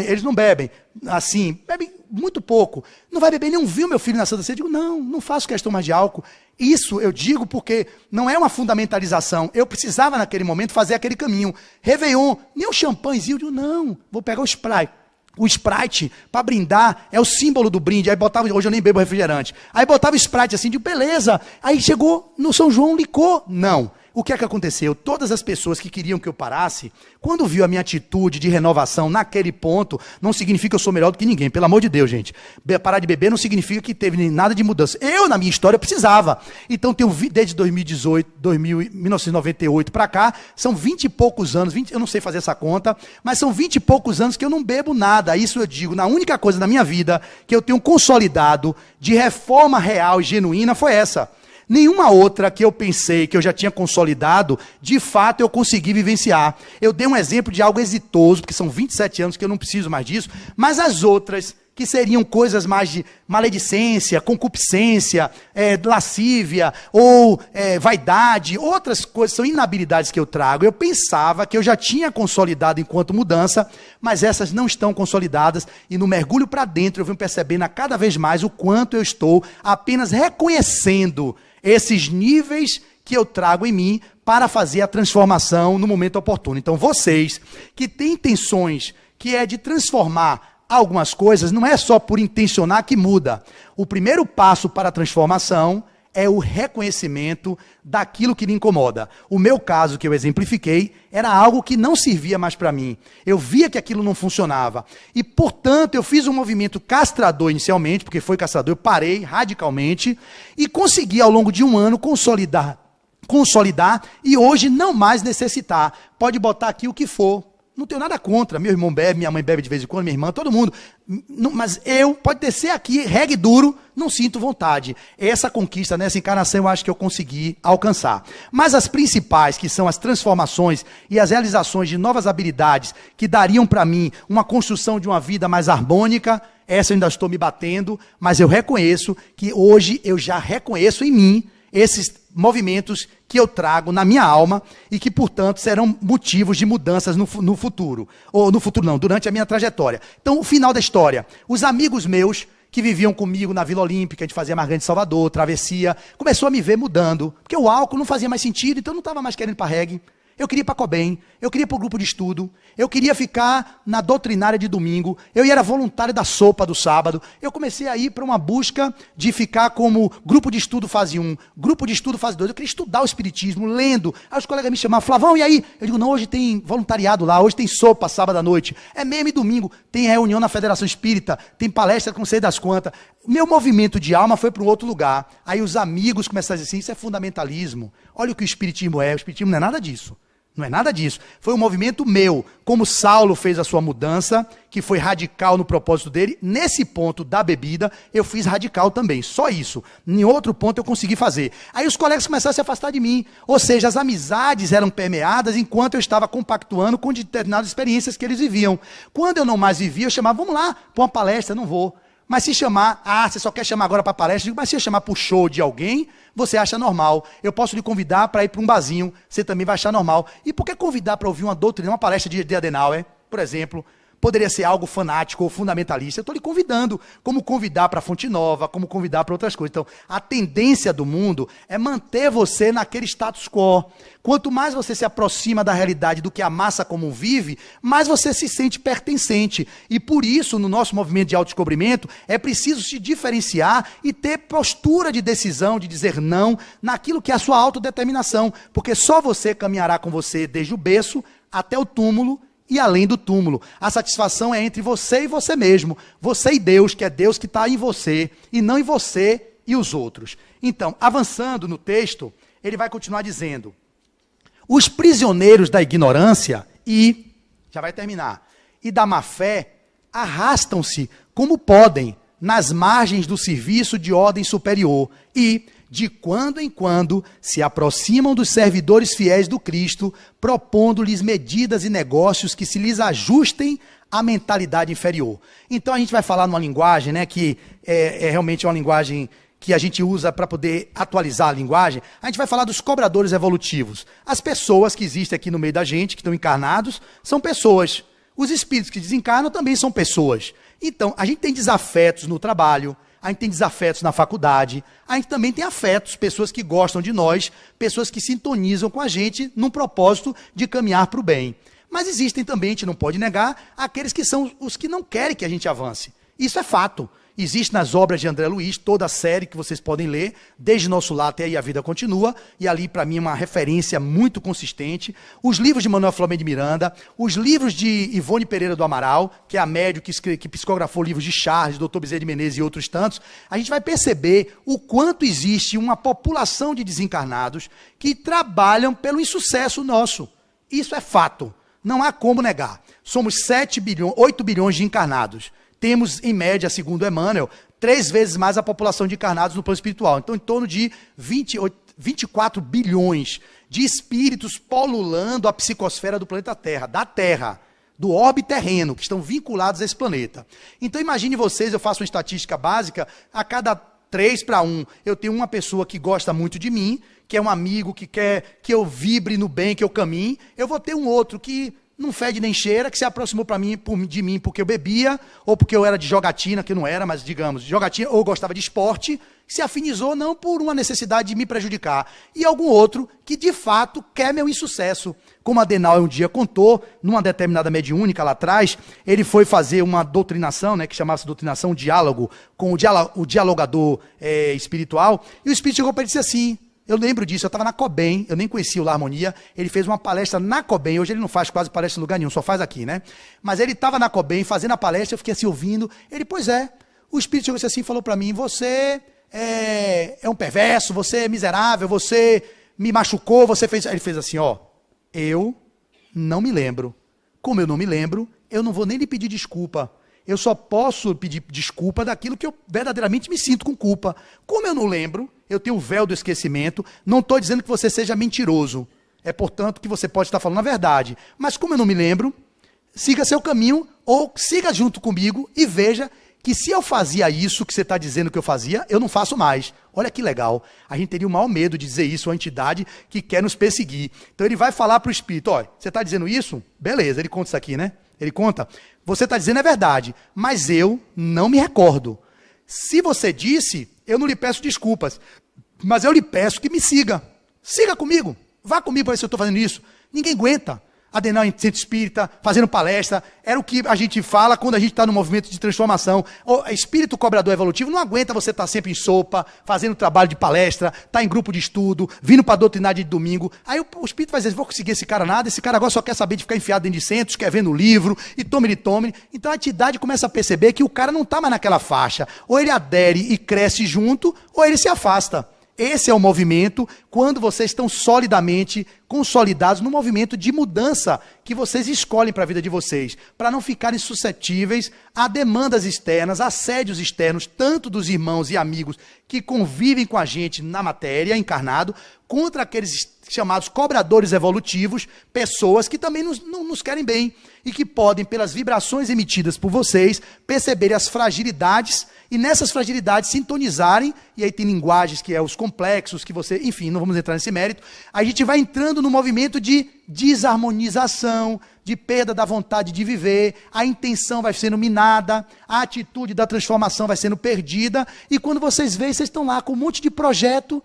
eles não bebem, assim, bebem muito pouco. Não vai beber nenhum vinho, meu filho, na Santa Ceia. Eu digo, não faço questão mais de álcool. Isso eu digo porque não é uma fundamentalização. Eu precisava, naquele momento, fazer aquele caminho. Réveillon, nem um champanhezinho. Eu digo, não, vou pegar o Sprite. O Sprite, para brindar, é o símbolo do brinde. Aí botava, hoje eu nem bebo refrigerante. Aí botava o Sprite assim, de beleza. Aí chegou no São João, licor. Não. O que é que aconteceu? Todas as pessoas que queriam que eu parasse, quando viu a minha atitude de renovação naquele ponto, não significa que eu sou melhor do que ninguém, pelo amor de Deus, gente. Parar de beber não significa que teve nada de mudança. Eu, na minha história, precisava. Então, desde 1998 para cá, são 20 e poucos anos, eu não sei fazer essa conta, mas são 20 e poucos anos que eu não bebo nada. Isso eu digo, na única coisa na minha vida que eu tenho consolidado de reforma real e genuína foi essa. Nenhuma outra que eu pensei que eu já tinha consolidado, de fato eu consegui vivenciar. Eu dei um exemplo de algo exitoso, porque são 27 anos que eu não preciso mais disso, mas as outras, que seriam coisas mais de maledicência, concupiscência, lascívia, ou vaidade, outras coisas, são inabilidades que eu trago. Eu pensava que eu já tinha consolidado enquanto mudança, mas essas não estão consolidadas, e no mergulho para dentro eu venho percebendo a cada vez mais o quanto eu estou apenas reconhecendo esses níveis que eu trago em mim para fazer a transformação no momento oportuno. Então, vocês que têm intenções que é de transformar algumas coisas, não é só por intencionar que muda. O primeiro passo para a transformação é o reconhecimento daquilo que lhe incomoda. O meu caso, que eu exemplifiquei, era algo que não servia mais para mim. Eu via que aquilo não funcionava. E, portanto, eu fiz um movimento castrador inicialmente, porque foi castrador, eu parei radicalmente e consegui, ao longo de um ano, consolidar e hoje não mais necessitar. Pode botar aqui o que for. Não tenho nada contra. Meu irmão bebe, minha mãe bebe de vez em quando, minha irmã, todo mundo. Mas eu, pode descer aqui, reggae duro, não sinto vontade. Essa conquista nessa encarnação eu acho que eu consegui alcançar. Mas as principais, que são as transformações e as realizações de novas habilidades que dariam para mim uma construção de uma vida mais harmônica, essa eu ainda estou me batendo, mas eu reconheço que hoje eu já reconheço em mim esses movimentos que eu trago na minha alma e que, portanto, serão motivos de mudanças no futuro. Ou no futuro não, durante a minha trajetória. Então, o final da história. Os amigos meus que viviam comigo na Vila Olímpica, a gente fazia Margante de Salvador, travessia, começou a me ver mudando. Porque o álcool não fazia mais sentido, então eu não estava mais querendo ir para reggae. Eu queria ir para Cobem, eu queria ir para o grupo de estudo, eu queria ficar na doutrinária de domingo, eu era voluntário da sopa do sábado, eu comecei a ir para uma busca de ficar como grupo de estudo fase 1, grupo de estudo fase 2, eu queria estudar o espiritismo, lendo, aí os colegas me chamavam, Flavão, e aí? Eu digo, não, hoje tem voluntariado lá, hoje tem sopa sábado à noite, é mesmo e domingo, tem reunião na Federação Espírita, tem palestra com não sei das quantas, meu movimento de alma foi para um outro lugar, aí os amigos começaram a dizer assim, isso é fundamentalismo, olha o que o espiritismo é, o espiritismo não é nada disso. Não é nada disso. Foi um movimento meu. Como Saulo fez a sua mudança, que foi radical no propósito dele, nesse ponto da bebida, eu fiz radical também. Só isso. Em outro ponto eu consegui fazer. Aí os colegas começaram a se afastar de mim. Ou seja, as amizades eram permeadas enquanto eu estava compactuando com determinadas experiências que eles viviam. Quando eu não mais vivia, eu chamava, vamos lá, para uma palestra, não vou. Mas se chamar, você só quer chamar agora para palestra, eu digo, mas se eu chamar para o show de alguém, você acha normal. Eu posso lhe convidar para ir para um barzinho, você também vai achar normal. E por que convidar para ouvir uma doutrina, uma palestra de Adenauer, por exemplo? Poderia ser algo fanático ou fundamentalista. Eu estou lhe convidando, como convidar para Fonte Nova, como convidar para outras coisas. Então, a tendência do mundo é manter você naquele status quo. Quanto mais você se aproxima da realidade do que a massa comum vive, mais você se sente pertencente. E por isso, no nosso movimento de autodescobrimento, é preciso se diferenciar e ter postura de decisão, de dizer não, naquilo que é a sua autodeterminação. Porque só você caminhará com você desde o berço até o túmulo, e além do túmulo. A satisfação é entre você e você mesmo. Você e Deus, que é Deus que está em você, e não em você e os outros. Então, avançando no texto, ele vai continuar dizendo, os prisioneiros da ignorância já vai terminar, e da má-fé, arrastam-se como podem nas margens do serviço de ordem superior e, de quando em quando, se aproximam dos servidores fiéis do Cristo, propondo-lhes medidas e negócios que se lhes ajustem à mentalidade inferior. Então a gente vai falar numa linguagem, né, que é realmente uma linguagem que a gente usa para poder atualizar a linguagem. A gente vai falar dos cobradores evolutivos. As pessoas que existem aqui no meio da gente, que estão encarnados, são pessoas. Os espíritos que desencarnam também são pessoas. Então, a gente tem desafetos no trabalho, a gente tem desafetos na faculdade, a gente também tem afetos, pessoas que gostam de nós, pessoas que sintonizam com a gente num propósito de caminhar para o bem. Mas existem também, a gente não pode negar, aqueles que são os que não querem que a gente avance. Isso é fato. Existe nas obras de André Luiz, toda a série que vocês podem ler, desde Nosso Lar até aí A Vida Continua, e ali para mim é uma referência muito consistente. Os livros de Manuel Flamengo de Miranda, os livros de Ivone Pereira do Amaral, que é a médium que psicografou livros de Charles, Dr. Bezerra de Menezes e outros tantos, a gente vai perceber o quanto existe uma população de desencarnados que trabalham pelo insucesso nosso. Isso é fato. Não há como negar. Somos 8 bilhões de encarnados. Temos, em média, segundo Emmanuel, 3 vezes mais a população de encarnados no plano espiritual. Então, em torno de 24 bilhões de espíritos polulando a psicosfera do planeta Terra, da Terra, do orbe terreno, que estão vinculados a esse planeta. Então, imagine vocês, eu faço uma estatística básica, a cada 3 para 1, eu tenho uma pessoa que gosta muito de mim, que é um amigo, que quer que eu vibre no bem, que eu caminhe. Eu vou ter um outro que não fede nem cheira, que se aproximou de mim porque eu bebia, ou porque eu era de jogatina, que eu não era, mas digamos, de jogatina, ou gostava de esporte, se afinizou não por uma necessidade de me prejudicar. E algum outro que, de fato, quer meu insucesso. Como Adenauer um dia contou, numa determinada mediúnica lá atrás, ele foi fazer uma doutrinação, né, que chamava-se doutrinação diálogo, com o dialogador espiritual, e o espírito chegou para ele e disse assim, eu lembro disso, eu estava na Cobem, eu nem conhecia o La Harmonia, ele fez uma palestra na Cobem, hoje ele não faz quase palestra em lugar nenhum, só faz aqui, né? Mas ele estava na Cobem fazendo a palestra, eu fiquei assim ouvindo, ele, pois é, o Espírito chegou assim e falou para mim, você é um perverso, você é miserável, você me machucou, você fez... Aí ele fez assim, eu não me lembro. como eu não me lembro, eu não vou nem lhe pedir desculpa. Eu só posso pedir desculpa daquilo que eu verdadeiramente me sinto com culpa. Como eu não lembro, eu tenho o véu do esquecimento, não estou dizendo que você seja mentiroso. É, portanto, que você pode estar falando a verdade. Mas como eu não me lembro, siga seu caminho ou siga junto comigo e veja que se eu fazia isso que você está dizendo que eu fazia, eu não faço mais. Olha que legal. A gente teria o maior medo de dizer isso a uma entidade que quer nos perseguir. Então ele vai falar para o espírito, olha, você está dizendo isso? Beleza, ele conta isso aqui, né? Ele conta, você está dizendo é verdade, mas eu não me recordo. Se você disse, eu não lhe peço desculpas, mas eu lhe peço que me siga. Siga comigo, vá comigo para ver se eu estou fazendo isso. Ninguém aguenta. Adenal em centro espírita, fazendo palestra, era o que a gente fala quando a gente está no movimento de transformação. O espírito cobrador evolutivo não aguenta você estar sempre em sopa, fazendo trabalho de palestra, estar em grupo de estudo, vindo para a doutrinária de domingo. Aí o espírito vai dizer, vou conseguir esse cara nada, esse cara agora só quer saber de ficar enfiado dentro de centros, escrevendo livro, e tome. Então a entidade começa a perceber que o cara não está mais naquela faixa. Ou ele adere e cresce junto, ou ele se afasta. Esse é o movimento quando vocês estão solidamente consolidados no movimento de mudança que vocês escolhem para a vida de vocês, para não ficarem suscetíveis a demandas externas, assédios externos, tanto dos irmãos e amigos que convivem com a gente na matéria, encarnado, contra aqueles chamados cobradores evolutivos, pessoas que também não nos querem bem e que podem, pelas vibrações emitidas por vocês, perceberem as fragilidades e nessas fragilidades sintonizarem, e aí tem linguagens que é os complexos, que você, enfim, não vamos entrar nesse mérito, a gente vai entrando no movimento de desarmonização, de perda da vontade de viver, a intenção vai sendo minada, a atitude da transformação vai sendo perdida, e quando vocês veem, vocês estão lá com um monte de projetos,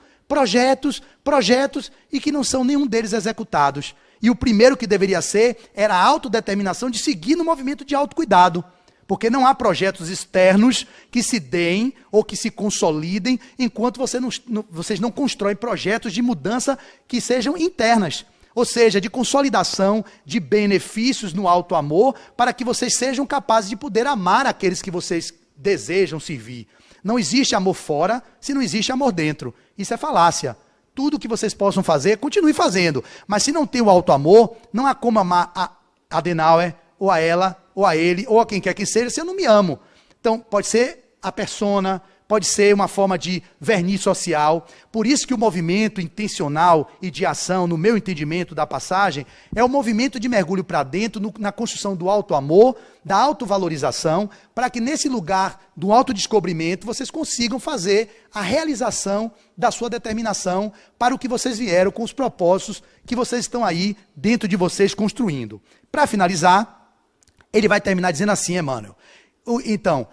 e que não são nenhum deles executados. E o primeiro que deveria ser era a autodeterminação de seguir no movimento de autocuidado. Porque não há projetos externos que se deem ou que se consolidem enquanto vocês não constroem projetos de mudança que sejam internas. Ou seja, de consolidação, de benefícios no auto-amor, para que vocês sejam capazes de poder amar aqueles que vocês desejam servir. Não existe amor fora se não existe amor dentro. Isso é falácia. Tudo que vocês possam fazer, continue fazendo. Mas se não tem o auto-amor, não há como amar a Adenauer, ou a ela, ou a ele, ou a quem quer que seja, se eu não me amo. Então, pode ser a persona, pode ser uma forma de verniz social. Por isso que o movimento intencional e de ação, no meu entendimento da passagem, é o movimento de mergulho para dentro, na construção do auto-amor, da autovalorização, para que nesse lugar do autodescobrimento vocês consigam fazer a realização da sua determinação para o que vocês vieram, com os propósitos que vocês estão aí dentro de vocês construindo. Para finalizar, ele vai terminar dizendo assim, Emmanuel. Então,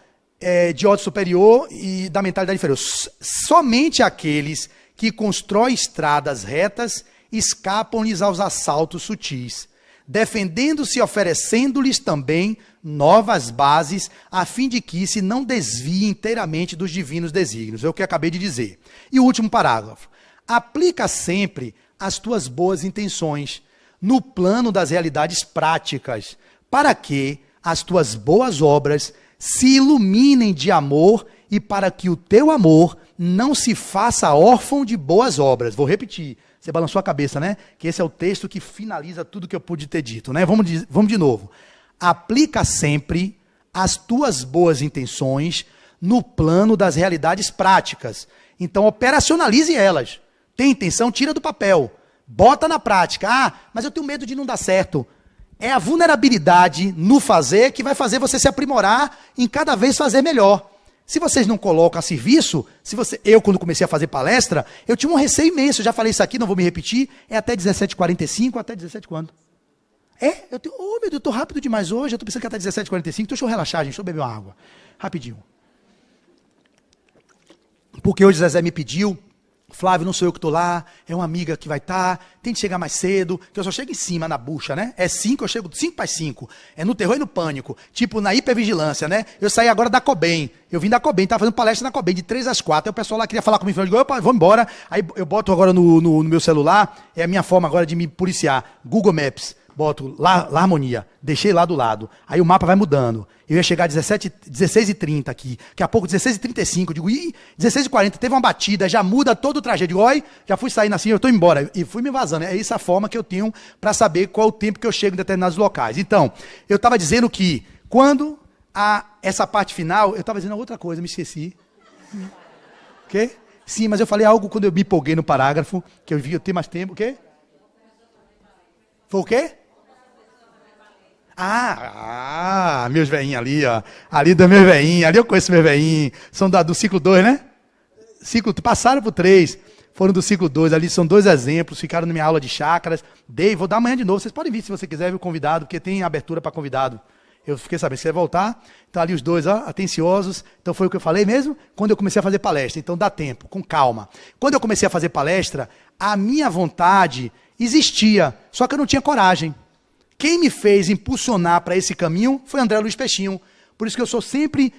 de ordem superior e da mentalidade inferior. Somente aqueles que constroem estradas retas escapam-lhes aos assaltos sutis, defendendo-se e oferecendo-lhes também novas bases, a fim de que se não desvie inteiramente dos divinos desígnios. É o que eu acabei de dizer. E o último parágrafo. Aplica sempre as tuas boas intenções no plano das realidades práticas, para que as tuas boas obras se iluminem de amor e para que o teu amor não se faça órfão de boas obras. Vou repetir. Você balançou a cabeça, né? Que esse é o texto que finaliza tudo que eu pude ter dito, né? Vamos de novo. Aplica sempre as tuas boas intenções no plano das realidades práticas. Então, operacionalize elas. Tem intenção, tira do papel. Bota na prática. Ah, mas eu tenho medo de não dar certo. É a vulnerabilidade no fazer que vai fazer você se aprimorar em cada vez fazer melhor. Se vocês não colocam a serviço, eu quando comecei a fazer palestra, eu tinha um receio imenso, eu já falei isso aqui, não vou me repetir, é até 17h45, até 17 quando? Meu Deus, eu tô rápido demais hoje, eu tô pensando que é até 17h45, então deixa eu relaxar, gente, deixa eu beber uma água, rapidinho. Porque hoje Zezé me pediu, Flávio, não sou eu que estou lá, é uma amiga que vai estar, tem que chegar mais cedo, que eu só chego em cima, na bucha, né? É 5, eu chego 5 para 5. É no terror e no pânico, tipo na hipervigilância, né? Eu saí agora da Cobem, eu vim da Cobem, estava fazendo palestra na Cobem, de 3 às 4, aí o pessoal lá queria falar comigo, eu digo, opa, vamos embora, aí eu boto agora no meu celular, é a minha forma agora de me policiar, Google Maps, boto lá harmonia, deixei lá do lado. Aí o mapa vai mudando. Eu ia chegar a 16h30 aqui. Daqui a pouco, 16h35. Eu digo, 16h40, teve uma batida, já muda todo o trajeto. Eu digo, oi, já fui saindo assim, eu estou embora. E fui me vazando. É essa a forma que eu tenho para saber qual é o tempo que eu chego em determinados locais. Então, eu estava dizendo que quando essa parte final, eu estava dizendo outra coisa, me esqueci. O quê? Sim, mas eu falei algo quando eu me empolguei no parágrafo, que eu vi eu ter mais tempo. O quê? Foi o quê? Meus velhinhos ali, ó. Ali da meus velhinhos, ali eu conheço meus velhinhos. São do ciclo 2, né? Passaram pro 3, foram do ciclo 2. Ali são 2 exemplos, ficaram na minha aula de chácaras. Vou dar amanhã de novo. Vocês podem vir se você quiser, ver o convidado, porque tem abertura para convidado. Eu fiquei sabendo, se você voltar, então ali os dois, ó, atenciosos. Então foi o que eu falei mesmo, quando eu comecei a fazer palestra. Então dá tempo, com calma. Quando eu comecei a fazer palestra, a minha vontade existia, só que eu não tinha coragem. Quem me fez impulsionar para esse caminho foi André Luiz Peixinho. Por isso que eu sou sempre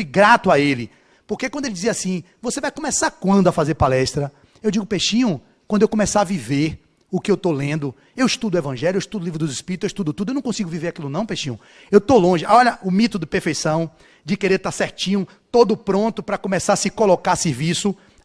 grato a ele. Porque quando ele dizia assim, você vai começar quando a fazer palestra? Eu digo, Peixinho, quando eu começar a viver o que eu estou lendo. Eu estudo o Evangelho, eu estudo o Livro dos Espíritos, eu estudo tudo. Eu não consigo viver aquilo não, Peixinho. Eu estou longe. Olha o mito de perfeição, de querer estar certinho, todo pronto para começar a se colocar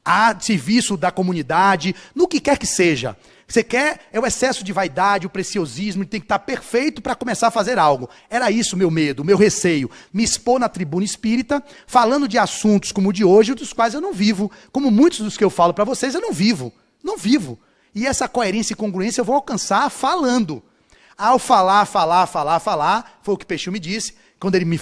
a serviço da comunidade, no que quer que seja. Você quer, é o excesso de vaidade, o preciosismo, tem que estar perfeito para começar a fazer algo. Era isso o meu medo, o meu receio. Me expor na tribuna espírita, falando de assuntos como o de hoje, dos quais eu não vivo. Como muitos dos que eu falo para vocês, eu não vivo. Não vivo. E essa coerência e congruência eu vou alcançar falando. Ao falar, foi o que Peixinho me disse, quando ele me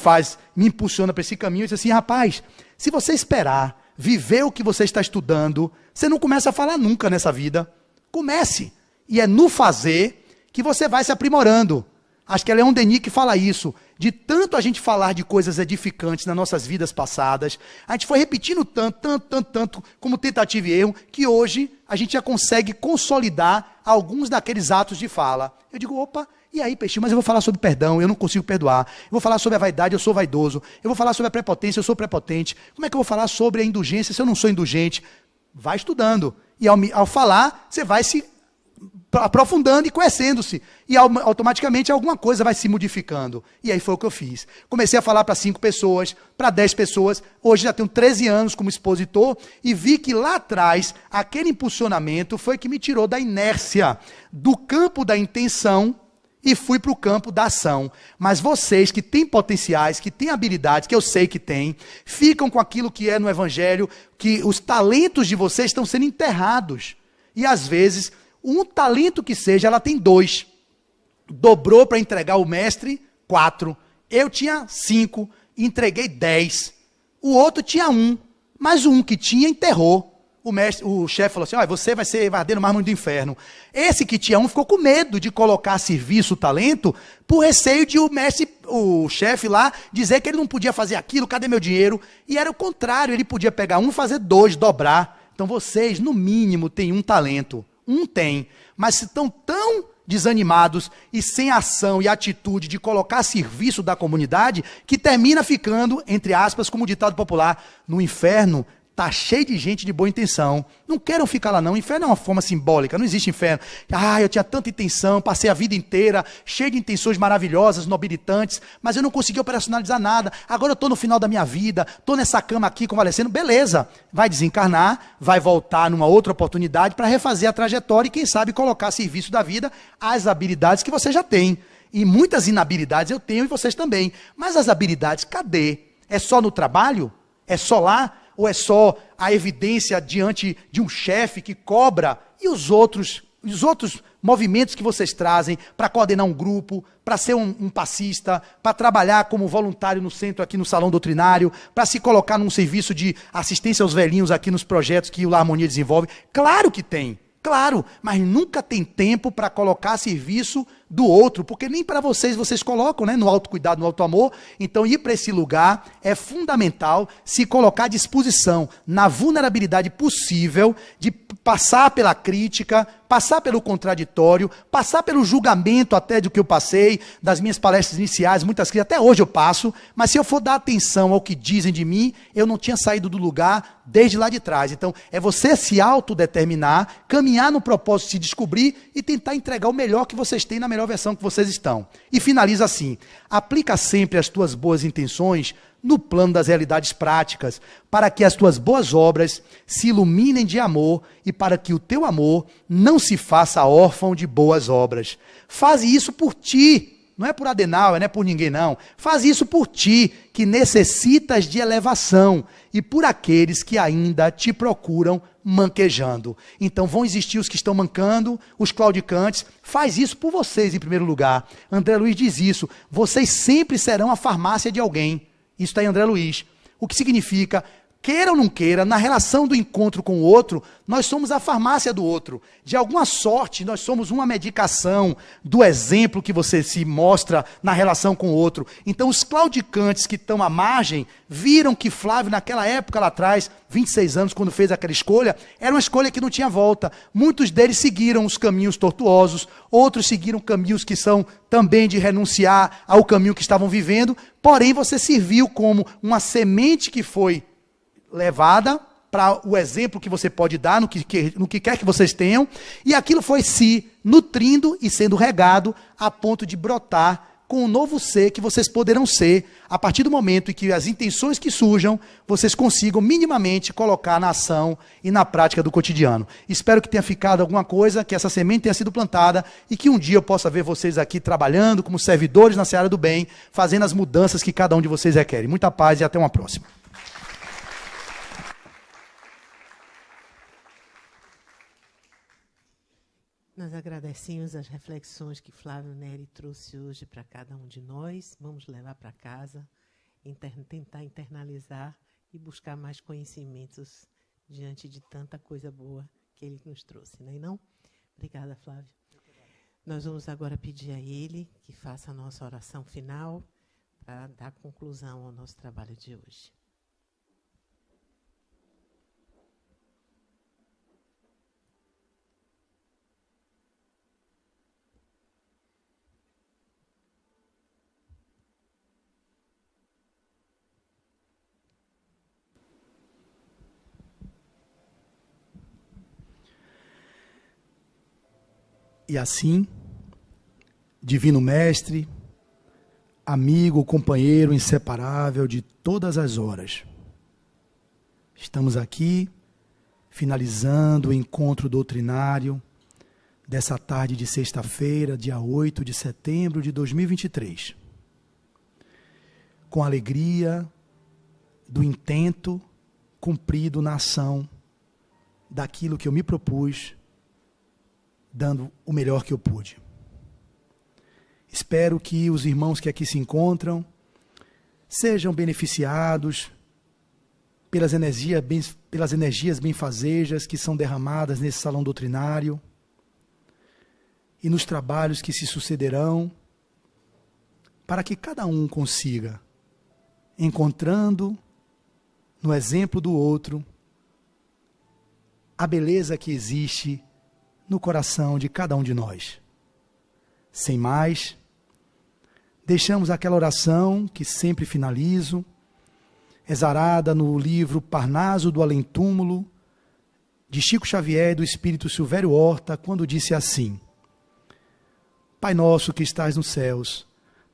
impulsiona para esse caminho, eu disse assim, rapaz, se você esperar viver o que você está estudando, você não começa a falar nunca nessa vida. Comece. E é no fazer que você vai se aprimorando. Acho que é Leon Denis que fala isso. De tanto a gente falar de coisas edificantes nas nossas vidas passadas, a gente foi repetindo tanto, como tentativa e erro, que hoje a gente já consegue consolidar alguns daqueles atos de fala. Eu digo, opa, e aí, Peixinho, mas eu vou falar sobre perdão, eu não consigo perdoar. Eu vou falar sobre a vaidade, eu sou vaidoso. Eu vou falar sobre a prepotência, eu sou prepotente. Como é que eu vou falar sobre a indulgência se eu não sou indulgente? Vai estudando. E ao falar, você vai se aprofundando e conhecendo-se. E automaticamente alguma coisa vai se modificando. E aí foi o que eu fiz. Comecei a falar para 5 pessoas, para 10 pessoas. Hoje já tenho 13 anos como expositor e vi que lá atrás, aquele impulsionamento foi que me tirou da inércia, do campo da intenção e fui para o campo da ação. Mas vocês que têm potenciais, que têm habilidades, que eu sei que têm, ficam com aquilo que é no Evangelho, que os talentos de vocês estão sendo enterrados. E às vezes, um talento que seja, ela tem 2. Dobrou para entregar o mestre, 4. Eu tinha 5, entreguei 10. O outro tinha 1, mas o 1 que tinha enterrou. O chefe falou assim, você vai arder no mármore do inferno. Esse que tinha 1 ficou com medo de colocar a serviço o talento, por receio de o chefe lá, dizer que ele não podia fazer aquilo, cadê meu dinheiro? E era o contrário, ele podia pegar 1, fazer 2, dobrar. Então vocês, no mínimo, têm 1 talento. 1 tem, mas estão tão desanimados e sem ação e atitude de colocar a serviço da comunidade, que termina ficando, entre aspas, como o ditado popular, no inferno. Está cheio de gente de boa intenção. Não queiram ficar lá não. O inferno é uma forma simbólica. Não existe inferno. Eu tinha tanta intenção, passei a vida inteira cheio de intenções maravilhosas, nobilitantes, mas eu não consegui operacionalizar nada. Agora eu estou no final da minha vida, estou nessa cama aqui convalescendo. Beleza, vai desencarnar, vai voltar numa outra oportunidade para refazer a trajetória e quem sabe colocar a serviço da vida as habilidades que você já tem. E muitas inabilidades eu tenho e vocês também. Mas as habilidades, cadê? É só no trabalho? É só lá? Ou é só a evidência diante de um chefe que cobra? E os outros movimentos que vocês trazem para coordenar um grupo, para ser um passista, para trabalhar como voluntário no centro aqui no Salão Doutrinário, para se colocar num serviço de assistência aos velhinhos aqui nos projetos que o La Harmonia desenvolve? Claro que tem, claro, mas nunca tem tempo para colocar a serviço do outro, porque nem para vocês colocam, né, no autocuidado, no autoamor. Então, ir para esse lugar é fundamental, se colocar à disposição, na vulnerabilidade possível, de passar pela crítica, passar pelo contraditório, passar pelo julgamento até do que eu passei, das minhas palestras iniciais, muitas críticas, até hoje eu passo, mas se eu for dar atenção ao que dizem de mim, eu não tinha saído do lugar desde lá de trás. Então, é você se autodeterminar, caminhar no propósito de se descobrir e tentar entregar o melhor que vocês têm na melhor versão que vocês estão. E finaliza assim: aplica sempre as tuas boas intenções no plano das realidades práticas, para que as tuas boas obras se iluminem de amor e para que o teu amor não se faça órfão de boas obras. Faz isso por ti. Não é por Adenauer, não é por ninguém não. Faz isso por ti, que necessitas de elevação, e por aqueles que ainda te procuram manquejando. Então vão existir os que estão mancando, os claudicantes. Faz isso por vocês em primeiro lugar. André Luiz diz isso. Vocês sempre serão a farmácia de alguém. Isso está em André Luiz. O que significa, queira ou não queira, na relação do encontro com o outro, nós somos a farmácia do outro. De alguma sorte, nós somos uma medicação do exemplo que você se mostra na relação com o outro. Então, os claudicantes que estão à margem viram que Flávio, naquela época lá atrás, 26 anos, quando fez aquela escolha, era uma escolha que não tinha volta. Muitos deles seguiram os caminhos tortuosos, outros seguiram caminhos que são também de renunciar ao caminho que estavam vivendo, porém você serviu como uma semente que foi levada para o exemplo que você pode dar no que quer que vocês tenham, e aquilo foi se nutrindo e sendo regado a ponto de brotar com o novo ser que vocês poderão ser a partir do momento em que as intenções que surjam, vocês consigam minimamente colocar na ação e na prática do cotidiano. Espero que tenha ficado alguma coisa, que essa semente tenha sido plantada e que um dia eu possa ver vocês aqui trabalhando como servidores na seara do bem, fazendo as mudanças que cada um de vocês requer. Muita paz e até uma próxima.
Nós agradecemos as reflexões que Flávio Neri trouxe hoje para cada um de nós. Vamos levar para casa, tentar internalizar e buscar mais conhecimentos diante de tanta coisa boa que ele nos trouxe, não é não? Obrigada, Flávio. Nós vamos agora pedir a ele que faça a nossa oração final para dar conclusão ao nosso trabalho de hoje.
E assim, Divino Mestre, amigo, companheiro inseparável de todas as horas, estamos aqui finalizando o encontro doutrinário dessa tarde de sexta-feira, dia 8 de setembro de 2023, com alegria do intento cumprido na ação daquilo que eu me propus, dando o melhor que eu pude. Espero que os irmãos que aqui se encontram sejam beneficiados pelas energias benfazejas que são derramadas nesse salão doutrinário e nos trabalhos que se sucederão, para que cada um consiga, encontrando no exemplo do outro a beleza que existe no coração de cada um de nós. Sem mais, deixamos aquela oração que sempre finalizo, exarada no livro Parnaso do Além-Túmulo, de Chico Xavier e do Espírito Silvério Horta, quando disse assim: Pai nosso que estás nos céus,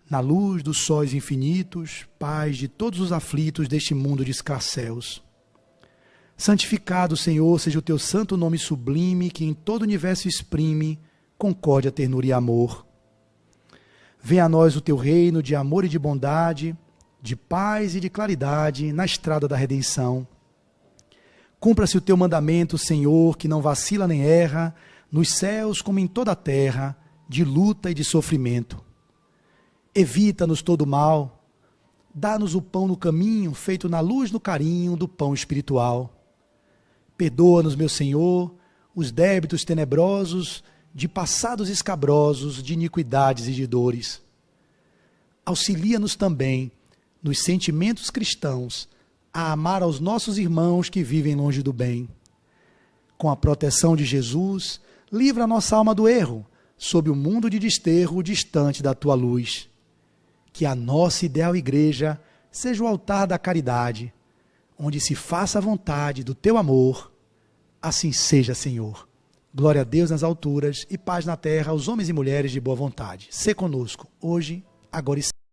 na luz dos sóis infinitos, paz de todos os aflitos deste mundo de escarcéus. Santificado, Senhor, seja o teu santo nome sublime, que em todo o universo exprime concórdia, ternura e amor. Venha a nós o teu reino de amor e de bondade, de paz e de claridade na estrada da redenção. Cumpra-se o teu mandamento, Senhor, que não vacila nem erra, nos céus como em toda a terra, de luta e de sofrimento. Evita-nos todo mal, dá-nos o pão no caminho, feito na luz, no carinho do pão espiritual. Perdoa-nos, meu Senhor, os débitos tenebrosos de passados escabrosos, de iniquidades e de dores. Auxilia-nos também, nos sentimentos cristãos, a amar aos nossos irmãos que vivem longe do bem. Com a proteção de Jesus, livra a nossa alma do erro, sob o mundo de desterro distante da tua luz. Que a nossa ideal igreja seja o altar da caridade, onde se faça a vontade do teu amor. Assim seja, Senhor. Glória a Deus nas alturas e paz na terra aos homens e mulheres de boa vontade. Sê conosco, hoje, agora e sempre.